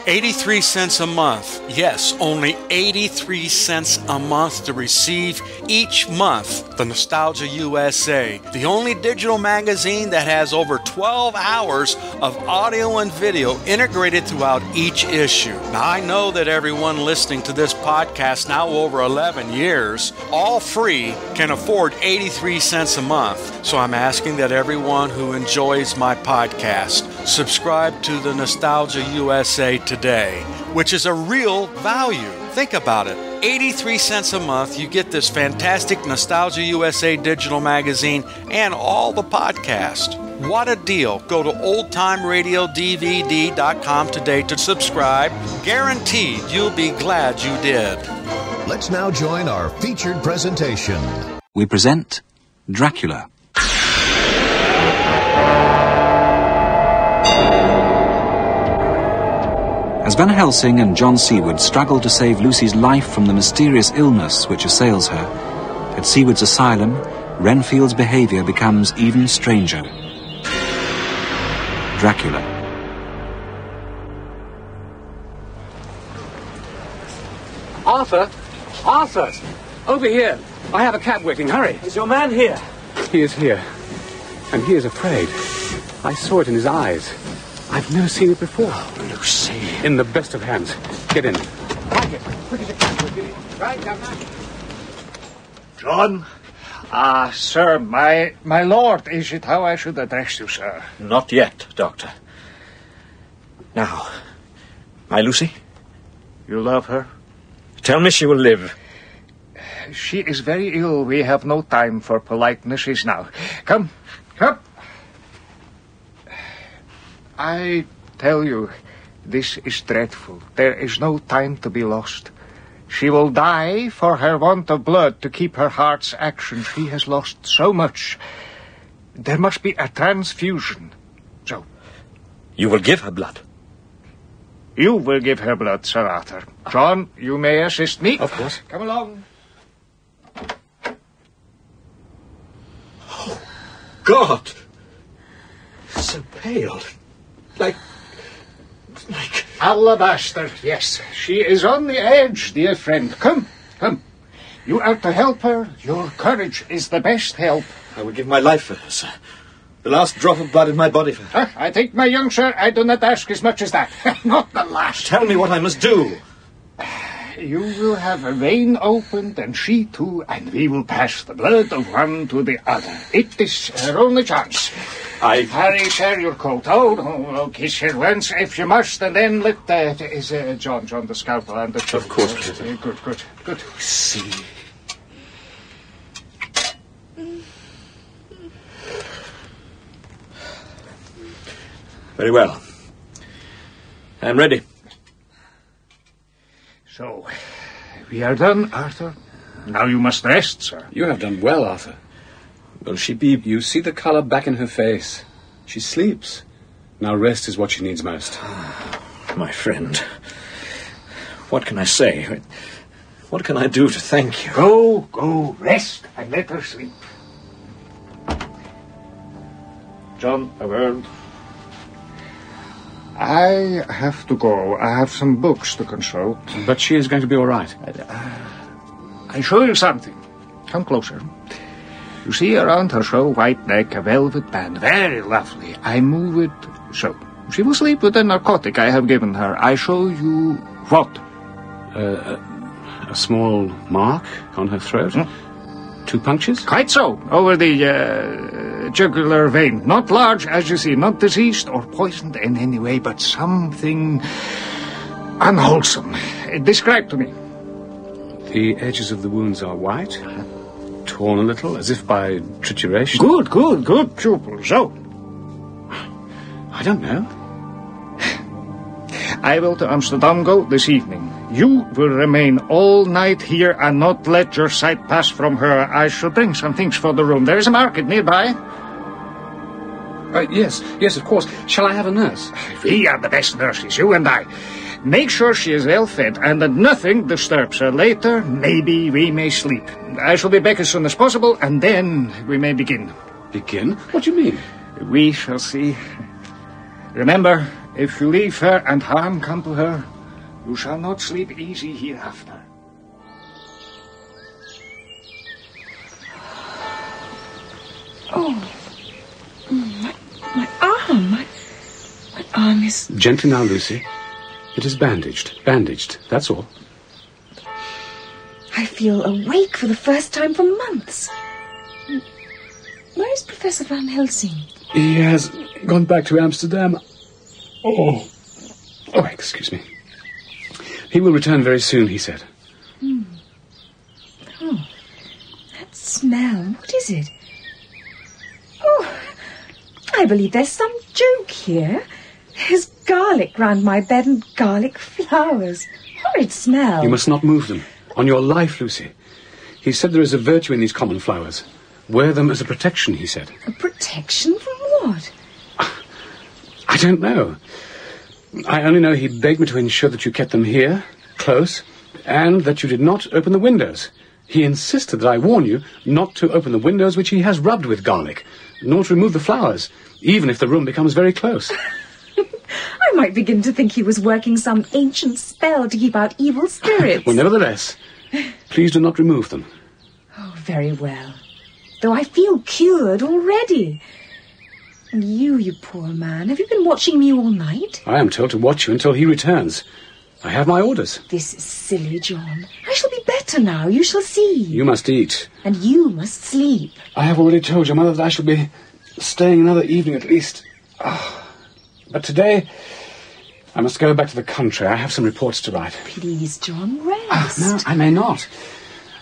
83 cents a month. Yes, only 83 cents a month to receive each month the Nostalgia USA, the only digital magazine that has over 12 hours of audio and video integrated throughout each issue. Now, I know that everyone listening to this podcast now over 11 years, all free, can afford 83 cents a month. So I'm asking that everyone who enjoys my podcast subscribe to the Nostalgia USA today, which is a real value. Think about it. 83 cents a month, you get this fantastic Nostalgia USA digital magazine and all the podcast. What a deal. Go to oldtimeradiodvd.com today to subscribe. Guaranteed you'll be glad you did. Let's now join our featured presentation. We present Dracula. As Van Helsing and John Seward struggle to save Lucy's life from the mysterious illness which assails her, at Seward's asylum, Renfield's behavior becomes even stranger. Dracula. Arthur! Arthur! Over here! I have a cab waiting. Hurry! Is your man here? He is here. And he is afraid. I saw it in his eyes. I've never seen it before. Oh, Lucy. In the best of hands. Get in. Quick as you can. Right, Governor. John? Sir, my lord, is it how I should address you, sir? Not yet, Doctor. Now, my Lucy? You love her? Tell me she will live. She is very ill. We have no time for politenesses now. Come. I tell you, this is dreadful. There is no time to be lost. She will die for her want of blood to keep her heart's action. She has lost so much. There must be a transfusion. So. You will give her blood? You will give her blood, Sir Arthur. John, you may assist me. Of course. Come along. Oh, God! So pale. Like... Alabaster, yes. She is on the edge, dear friend. Come. You are to help her. Your courage is the best help. I would give my life for her, sir. The last drop of blood in my body for her. I think, my young sir, I do not ask as much as that. Not the last. Tell me what I must do. You will have a vein opened, and she too, and we will pass the blood of one to the other. It is her only chance. Harry, share your coat. Oh, kiss her once if you must, and then let John the scalpel and the... Of course, please. Good. See. Very well. I am ready. So, we are done, Arthur. Now you must rest, sir. You have done well, Arthur. Will she be... You see the colour back in her face. She sleeps. Now rest is what she needs most. My friend, what can I say? What can I do to thank you? Go, rest, and let her sleep. John, a word. I have to go. I have some books to consult. But she is going to be all right. I show you something. Come closer. You see around her show white neck, a velvet band. Very lovely. I move it so. She will sleep with the narcotic I have given her. I show you what? A small mark on her throat? 2 punctures? Quite so. Over the jugular vein. Not large, as you see. Not diseased or poisoned in any way, but something unwholesome. Describe to me. The edges of the wounds are white, torn a little, as if by trituration. Good pupil. So? I don't know. I will to Amsterdam go this evening. You will remain all night here and not let your sight pass from her. I shall bring some things for the room. There is a market nearby. Yes, of course. Shall I have a nurse? We are the best nurses, you and I. Make sure she is well fed and that nothing disturbs her. Later, maybe we may sleep. I shall be back as soon as possible, and then we may begin. Begin? What do you mean? We shall see. Remember, If you leave her and harm come to her, you shall not sleep easy hereafter. Oh, my arm. My arm is... Gently now, Lucy. It is bandaged. Bandaged, that's all. I feel awake for the first time for months. Where is Professor Van Helsing? He has gone back to Amsterdam. Oh, excuse me. He will return very soon, he said. Oh, that smell. What is it? Oh, I believe there's some joke here. There's garlic round my bed and garlic flowers. Horrid smell. You must not move them. On your life, Lucy. He said there is a virtue in these common flowers. Wear them as a protection, he said. A protection from what? I don't know. I only know he begged me to ensure that you kept them here, close, and that you did not open the windows. He insisted that I warn you not to open the windows which he has rubbed with garlic, nor to remove the flowers, even if the room becomes very close. I might begin to think he was working some ancient spell to keep out evil spirits. Well, nevertheless, please do not remove them. Oh, very well. Though I feel cured already. And you poor man, have you been watching me all night? I am told to watch you until he returns. I have my orders. This is silly, John. I shall be better now, you shall see. You must eat. And you must sleep. I have already told your mother that I shall be staying another evening at least. But today, I must go back to the country. I have some reports to write. Please, John, rest. No, I may not.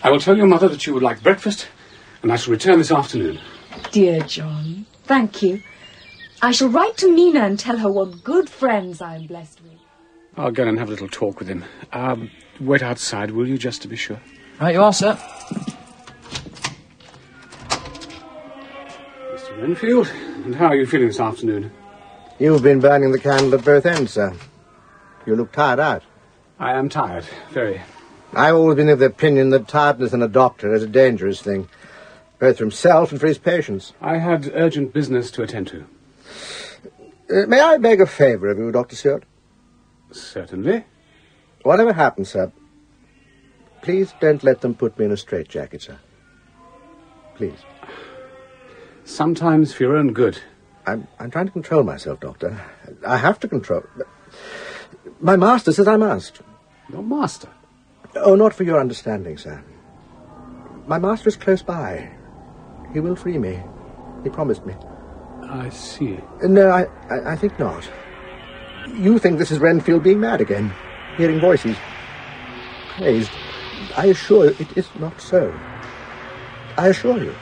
I will tell your mother that you would like breakfast, and I shall return this afternoon. Dear John, thank you. I shall write to Mina and tell her what good friends I am blessed with. I'll go and have a little talk with him. Wait outside, will you, just to be sure? Right you are, sir. Mr. Renfield, and how are you feeling this afternoon? You've been burning the candle at both ends, sir. You look tired out. I am tired, very. I've always been of the opinion that tiredness in a doctor is a dangerous thing, both for himself and for his patients. I had urgent business to attend to. May I beg a favour of you, Dr. Stewart? Certainly. Whatever happens, sir, please don't let them put me in a straitjacket, sir. Please. Sometimes for your own good. I'm trying to control myself, Doctor. I have to control. My master says I must. Your master? Oh, not for your understanding, sir. My master is close by. He will free me. He promised me. I see. No, I think not. You think this is Renfield being mad again, hearing voices, crazed. I assure you it is not so. I assure you.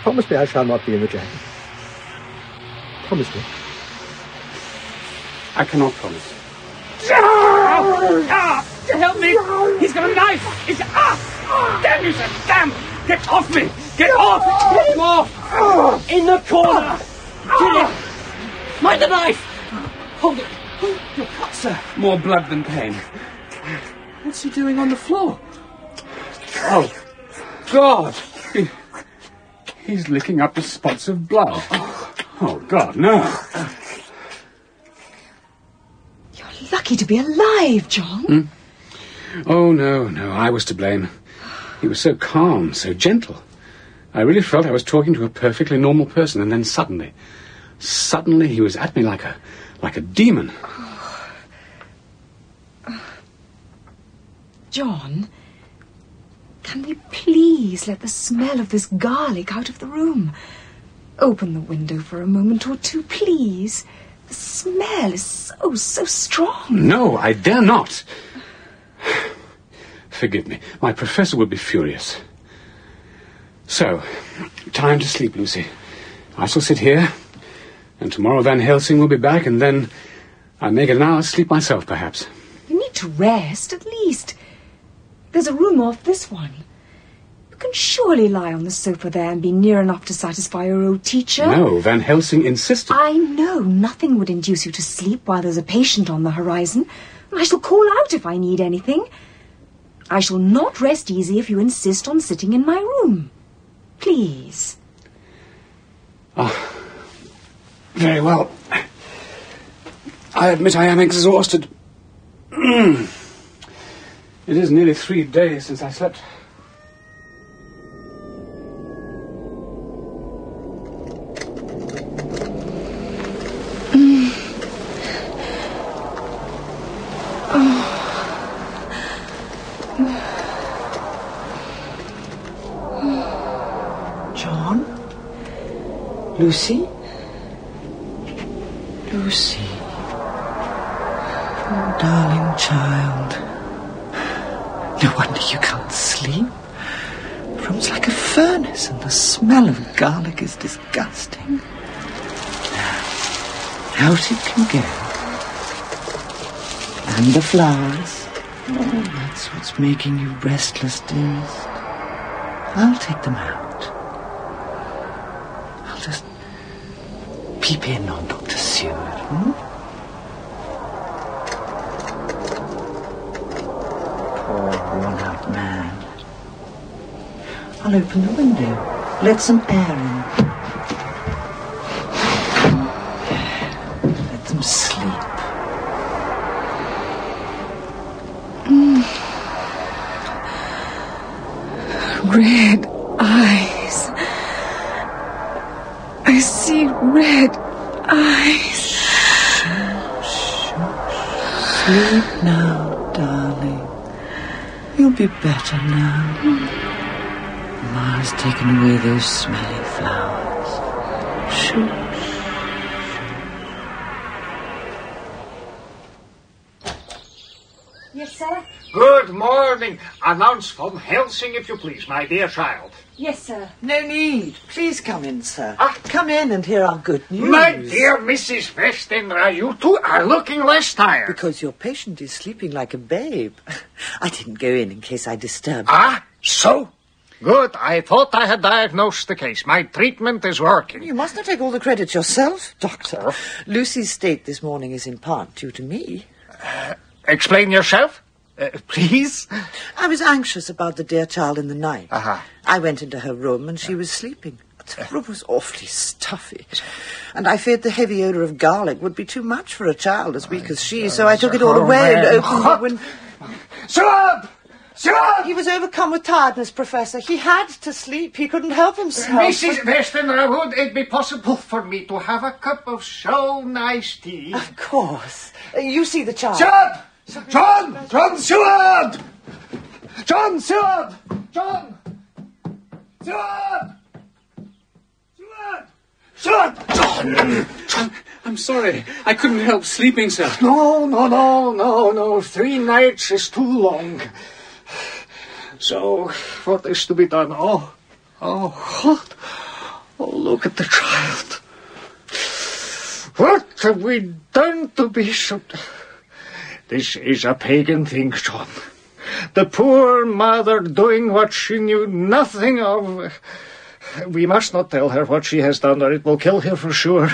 Promise me I shall not be in the jacket. Promise me. I cannot promise. Help me! He's got a knife! Damn you, sir! Damn! Get off me! Get off! Get him off! In the corner! Kill him! Mind the knife! Hold it! You're cut, sir. More blood than pain. What's he doing on the floor? Oh, God! He's licking up the spots of blood. Oh, God, no. You're lucky to be alive, John. Oh, no, I was to blame. He was so calm, so gentle. I really felt I was talking to a perfectly normal person, and then suddenly he was at me like a demon. John, can we please let the smell of this garlic out of the room? Open the window for a moment or two, please. The smell is so strong. No, I dare not. Forgive me. My professor would be furious. So, time to sleep, Lucy. I shall sit here, and tomorrow Van Helsing will be back, and then I may get an hour's sleep myself, perhaps. You need to rest, at least. There's a room off this one. You can surely lie on the sofa there and be near enough to satisfy your old teacher. No, Van Helsing insisted. I know nothing would induce you to sleep while there's a patient on the horizon. I shall call out if I need anything. I shall not rest easy if you insist on sitting in my room. Please. Very well. I admit I am exhausted. It is nearly 3 days since I slept. John? Lucy? Lucy. Oh, darling child. No wonder you can't sleep. The room's like a furnace, and the smell of garlic is disgusting. Out it can go. And the flowers. Oh, that's what's making you restless, dearest. I'll take them out. I'll just peep in on Dr. Seward, Poor, worn-out man. I'll open the window. Let some air in. Let them sleep. Red eyes. I see red eyes. Sleep now, darling. You'll be better now. Mama's taken away those smelly flowers. Shoo. Yes, sir? Good morning. Announce from Helsing, if you please, my dear child. Yes, sir. No need. Please come in, sir. Come in and hear our good news. My dear Mrs. Westenra, you two are looking less tired. Because your patient is sleeping like a babe. I didn't go in case I disturbed. Ah, so? Good. I thought I had diagnosed the case. My treatment is working. You must not take all the credit yourself, Doctor. Lucy's state this morning is in part due to me. Explain yourself, please. I was anxious about the dear child in the night. Uh-huh. I went into her room and she was sleeping. The room was awfully stuffy, and I feared the heavy odour of garlic would be too much for a child as weak as she, so I took it all away and opened the window. Stop! Stop! He was overcome with tiredness, Professor. He had to sleep. He couldn't help himself. Mrs. Westenra, would it be possible for me to have a cup of so nice tea? Of course. You see the child. Stop! John! John Seward! John Seward! John! Seward! Seward! John! I'm sorry. I couldn't help sleeping, sir. No. 3 nights is too long. So, what is to be done? Oh, what? Oh, look at the child. What have we done to be so... This is a pagan thing, John. The poor mother doing what she knew nothing of. We must not tell her what she has done, or it will kill her for sure.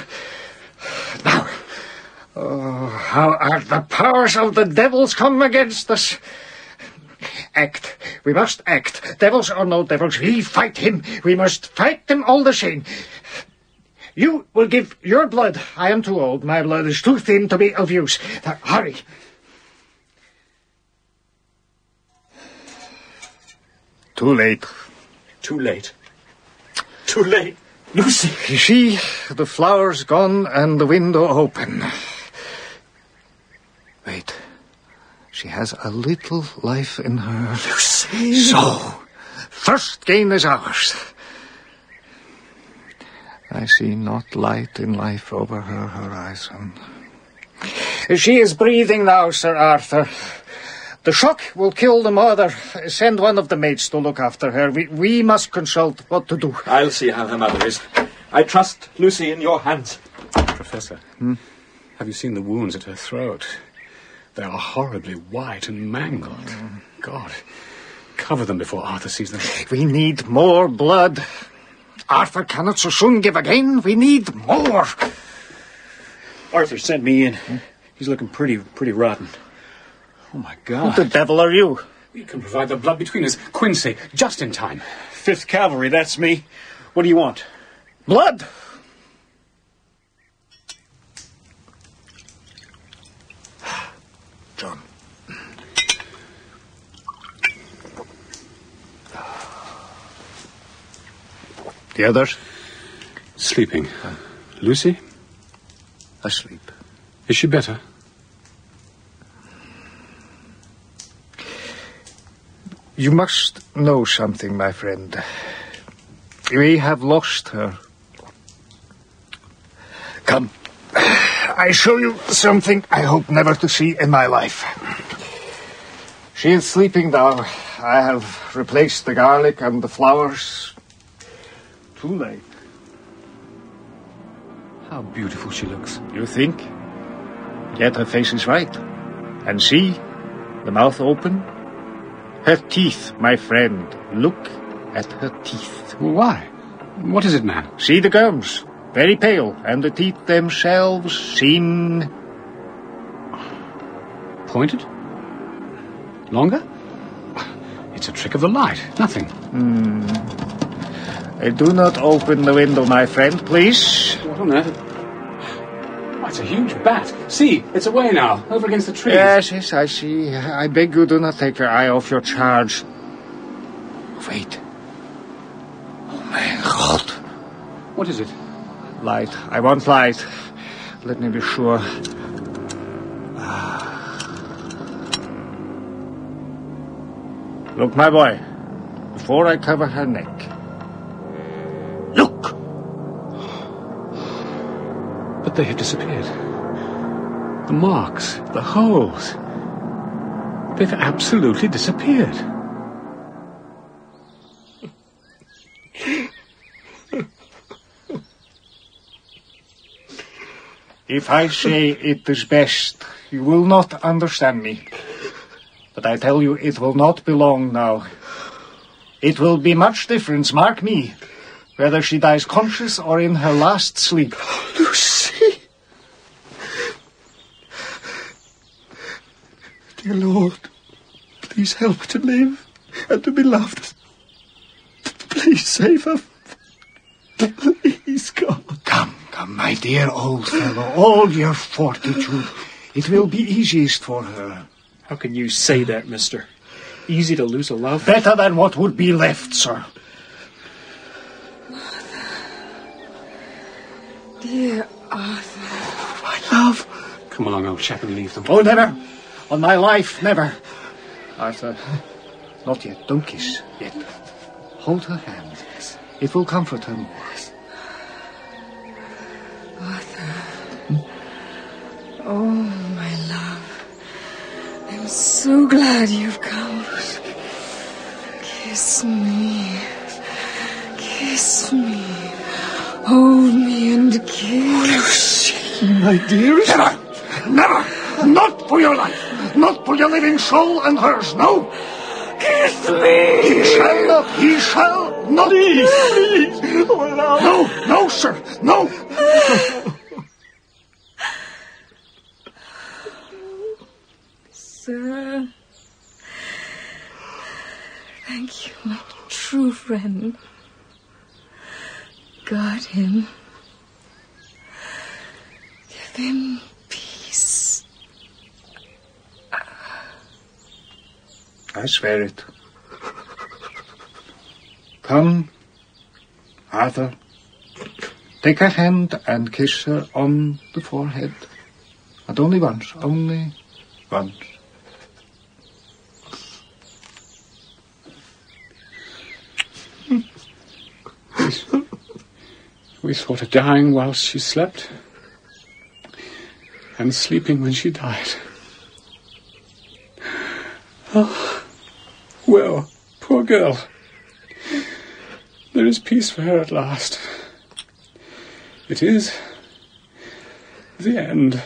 Now, how are the powers of the devils come against us? Act. We must act. Devils or no devils, we fight him. We must fight them all the same. You will give your blood. I am too old. My blood is too thin to be of use. Now, hurry. Too late. Too late. Too late. Lucy! You see, the flower's gone and the window open. Wait. She has a little life in her. Lucy! So, first gain is ours. I see not light in life over her horizon. She is breathing now, Sir Arthur. The shock will kill the mother. Send one of the maids to look after her. We must consult what to do. I'll see how her mother is. I trust Lucy in your hands. Professor, have you seen the wounds at her throat? They are horribly white and mangled. God, cover them before Arthur sees them. We need more blood. Arthur cannot so soon give again. We need more. Arthur sent me in. He's looking pretty rotten. Oh, my God. Who the devil are you? We can provide the blood between us. Quincy, just in time. 5th Cavalry, that's me. What do you want? Blood. John. The others? Sleeping. Lucy? Asleep. Is she better? You must know something, my friend. We have lost her. Come. I show you something I hope never to see in my life. She is sleeping now. I have replaced the garlic and the flowers. Too late. How beautiful she looks. You think? Yet her face is right. And see, the mouth open. Her teeth, my friend. Look at her teeth. Why? What is it, man? See the gums. Very pale. And the teeth themselves seem... Pointed? Longer? It's a trick of the light. Nothing. Do not open the window, my friend, please. What on earth? Oh, it's a huge bat. See, it's away now, over against the trees. Yes, I see. I beg you, do not take your eye off your charge. Wait. Oh, my God. What is it? Light. I want light. Let me be sure. Look, my boy. Before I cover her neck. Look! But they have disappeared. The marks, the holes. They've absolutely disappeared. If I say it is best, you will not understand me. But I tell you, it will not be long now. It will be much difference, mark me, whether she dies conscious or in her last sleep. Lucy! Dear Lord, please help her to live and to be loved. Please save her. Please, God. Come, my dear old fellow, all your fortitude. It will be easiest for her. How can you say that, mister? Easy to lose a love? Better than what would be left, sir. Dear Arthur. My love. Come along, old chap, and leave them. Oh, never. On my life, never. Arthur, not yet. Don't kiss yet. Hold her hand. It will comfort her more. Arthur. Oh, my love. I'm so glad you've come. Kiss me. Kiss me. Hold me and kiss. Lucy, my dearest. Never. Not for your life. Not for your living soul and hers. No. Kiss me. He shall not. He shall not. Please. Oh, No, sir. No. Sir, thank you, my true friend. Guard him. Give him peace. I swear it. Come, Arthur. Take her hand and kiss her on the forehead. And only once, only once. We thought her dying whilst she slept, and sleeping when she died. Oh, well, poor girl. There is peace for her at last. It is the end.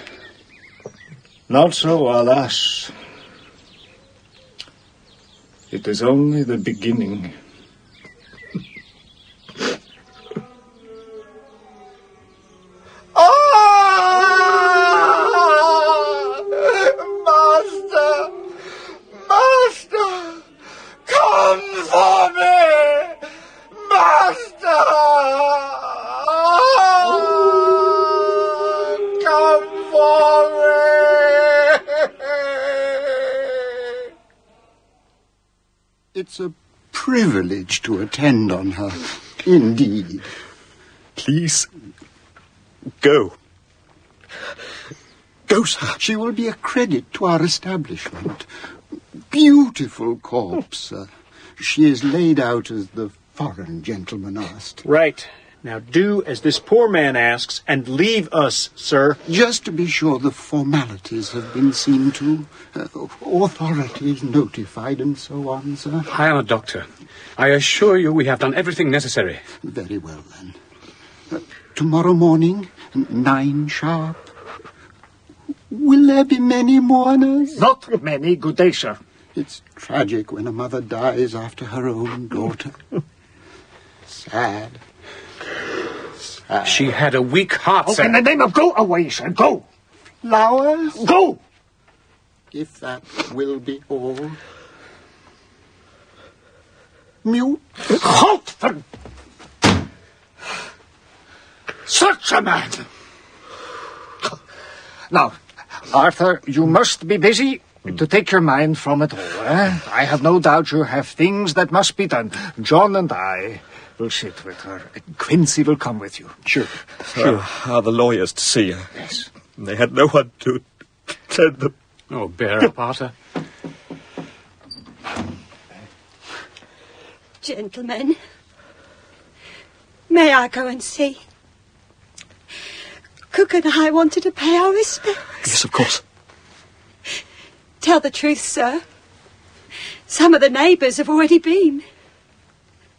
Not so, alas. It is only the beginning. It's a privilege to attend on her. Indeed. Please, go. Go, sir. She will be a credit to our establishment. Beautiful corpse, sir. She is laid out as the foreign gentleman asked. Right. Now do as this poor man asks and leave us, sir. Just to be sure the formalities have been seen to, authorities notified and so on, sir. I am a doctor. I assure you we have done everything necessary. Very well, then. Tomorrow morning, 9 sharp. Will there be many mourners? Not many, good day, sir. It's tragic when a mother dies after her own daughter. Sad. She had a weak heart, sir. In the name of go away, sir, go. Flowers? Go! If that will be all. Mute. Halt! For... Such a man! Now, Arthur, you must be busy to take your mind from it all, eh? I have no doubt you have things that must be done. John and I will sit with her. Quincy will come with you. Sure. Are the lawyers to see her? Yes. They had no one to tell them. Oh, bear up, Arthur. Gentlemen, may I go and see? Cook and I wanted to pay our respects. Yes, of course. Tell the truth, sir. Some of the neighbours have already been.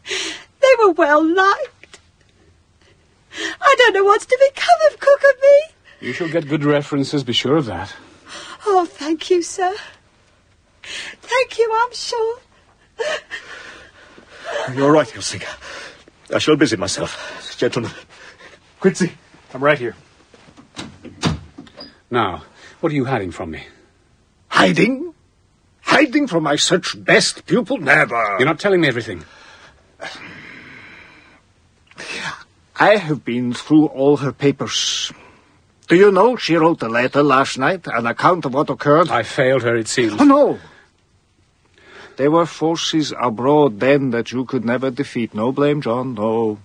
They were well liked. I don't know what's to become of Cook and me. You shall get good references, be sure of that. Oh, thank you, sir. Thank you, I'm sure. You're right, Helsinger. I shall busy myself. Gentlemen. Quincy, I'm right here. Now, what are you hiding from me? Hiding? Hiding from my such best pupil? Never. You're not telling me everything. I have been through all her papers. Do you know she wrote a letter last night, an account of what occurred? I failed her, it seems. Oh, no. There were forces abroad then that you could never defeat. No blame, John, no.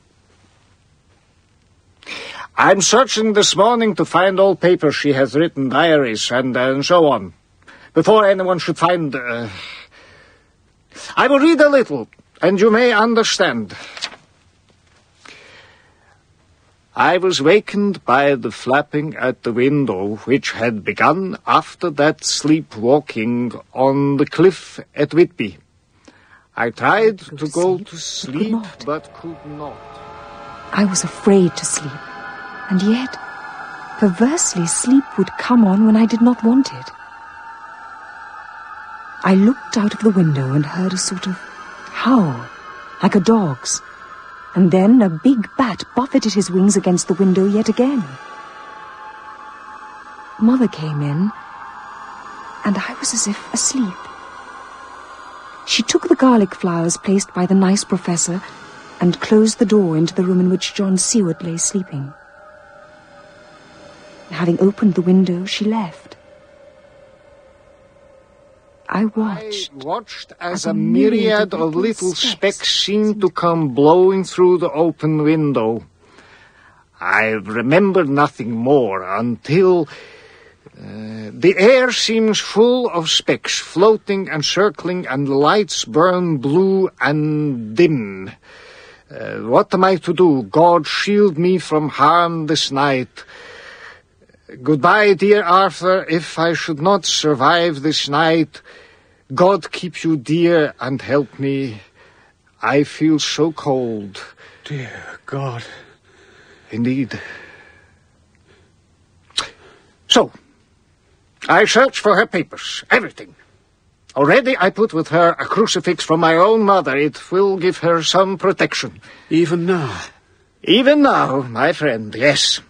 I'm searching this morning to find all papers she has written, diaries, and so on. Before anyone should find... I will read a little, and you may understand. I was wakened by the flapping at the window, which had begun after that sleepwalking on the cliff at Whitby. I tried to go to sleep, but could not. I was afraid to sleep, and yet, perversely, sleep would come on when I did not want it. I looked out of the window and heard a sort of howl, like a dog's. And then a big bat buffeted his wings against the window yet again. Mother came in, and I was as if asleep. She took the garlic flowers placed by the nice professor and closed the door into the room in which John Seward lay sleeping. Having opened the window, she left. I watched as a myriad of little specks seemed to come blowing through the open window. I remembered nothing more until the air seems full of specks floating and circling, and lights burn blue and dim. What am I to do? God shield me from harm this night. Goodbye, dear Arthur. If I should not survive this night, God keep you dear and help me. I feel so cold. Dear God. Indeed. So, I searched for her papers, everything. Already I put with her a crucifix from my own mother. It will give her some protection. Even now? Even now, my friend, yes.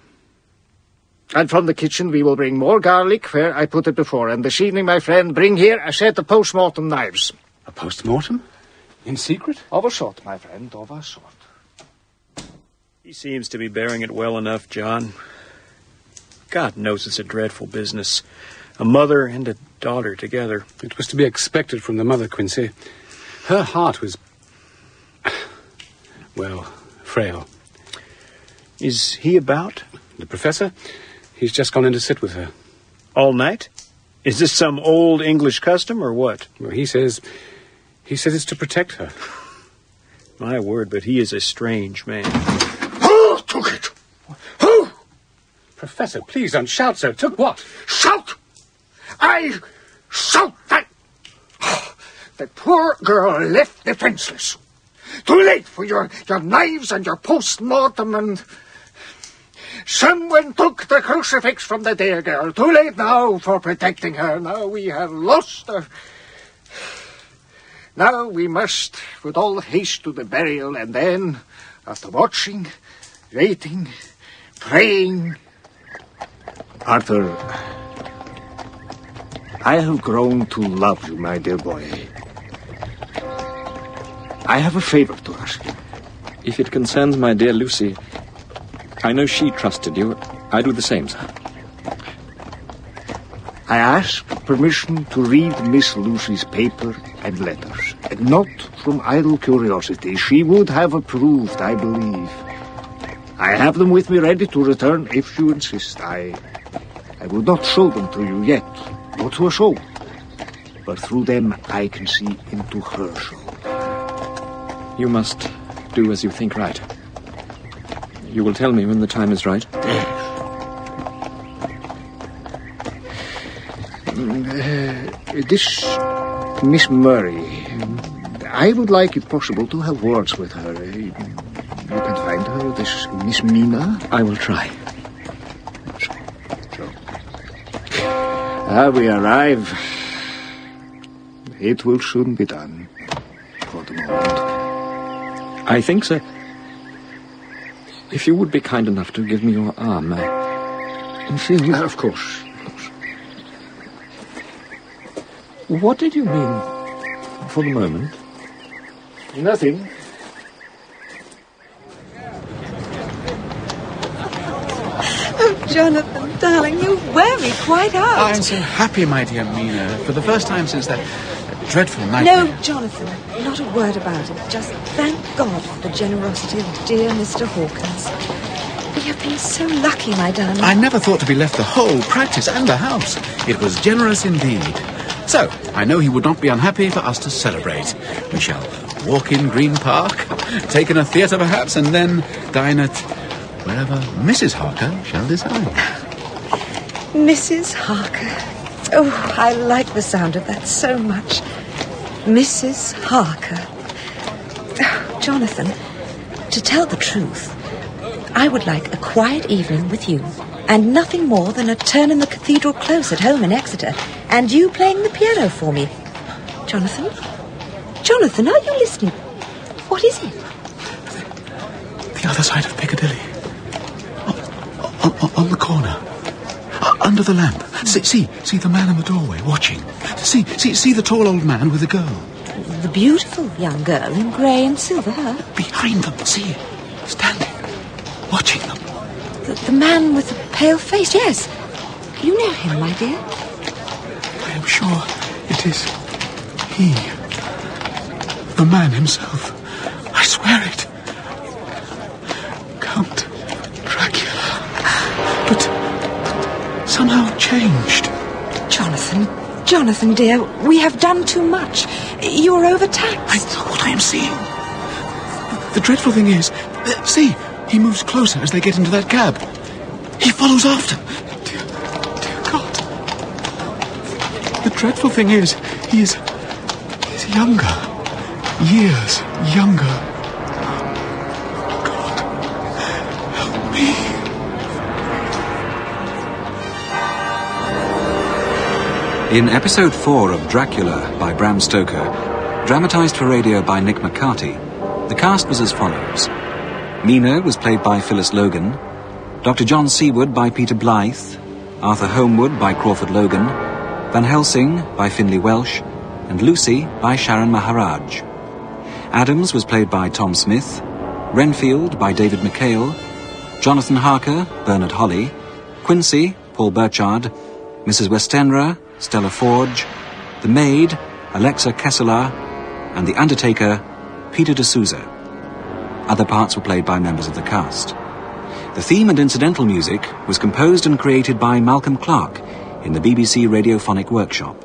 And from the kitchen we will bring more garlic where I put it before. And this evening, my friend, bring here a set of post-mortem knives. A post-mortem? In secret? Of a sort, my friend, of a sort. He seems to be bearing it well enough, John. God knows it's a dreadful business. A mother and a daughter together. It was to be expected from the mother, Quincy. Her heart was, well, frail. Is he about? The professor? He's just gone in to sit with her. All night? Is this some old English custom, or what? Well, he says it's to protect her. My word, but he is a strange man. Who took it? Who? Professor, please don't shout so. Took what? Shout! I shout that... The poor girl left defenseless. Too late for your knives and your post-mortem and... Someone took the crucifix from the dear girl. Too late now for protecting her. Now we have lost her. Now we must, with all haste, to the burial, and then, after watching, waiting, praying... Arthur, I have grown to love you, my dear boy. I have a favor to ask you. If it concerns my dear Lucy, I know she trusted you. I do the same, sir. I ask permission to read Miss Lucy's paper and letters, and not from idle curiosity. She would have approved, I believe. I have them with me ready to return if you insist. I would not show them to you yet, not to a soul, but through them I can see into her soul. You must do as you think right. You will tell me when the time is right? This Miss Murray, I would like, if possible, to have words with her. You can find her, this Miss Mina? I will try. We arrive. It will soon be done, for the moment. I think, sir, if you would be kind enough to give me your arm, I feel... Of course. What did you mean, for the moment? Nothing. Oh, Jonathan, darling, you wear me quite out. I'm so happy, my dear Mina, for the first time since that dreadful nightmare. No, Jonathan, not a word about it. Just thank God for the generosity of dear Mr. Hawkins. We have been so lucky, my darling. I never thought to be left the whole practice and the house. It was generous indeed. So, I know he would not be unhappy for us to celebrate. We shall walk in Green Park, take in a theatre perhaps, and then dine at wherever Mrs. Harker shall decide. Mrs. Harker. Oh, I like the sound of that so much. Mrs. Harker. Oh, Jonathan, to tell the truth, I would like a quiet evening with you, and nothing more than a turn in the cathedral close at home in Exeter, and you playing the piano for me. Jonathan? Jonathan, are you listening? What is it? The other side of Piccadilly. On the corner. Under the lamp. See the man in the doorway, watching. See the tall old man with the girl. The beautiful young girl in grey and silver, her? Behind them, see? Standing. Watching them. The man with the pale face, yes. You know him, my dear. I am sure it is he. The man himself. I swear it. Count Dracula. But somehow changed. Jonathan, dear, we have done too much. You're overtaxed. I know what I am seeing. The dreadful thing is, see, he moves closer as they get into that cab. He follows after. Dear God. The dreadful thing is, he's younger. Years younger. God, help me. In episode 4 of Dracula by Bram Stoker, dramatised for radio by Nick McCarty, the cast was as follows. Mina was played by Phyllis Logan, Dr. John Seawood by Peter Blythe, Arthur Homewood by Crawford Logan, Van Helsing by Finlay Welsh, and Lucy by Sharon Maharaj. Adams was played by Tom Smith, Renfield by David McHale, Jonathan Harker, Bernard Holly, Quincy, Paul Burchard, Mrs. Westenra, Stella Forge, the maid, Alexa Kesselar, and The Undertaker, Peter D'Souza. Other parts were played by members of the cast. The theme and incidental music was composed and created by Malcolm Clarke in the BBC Radiophonic Workshop.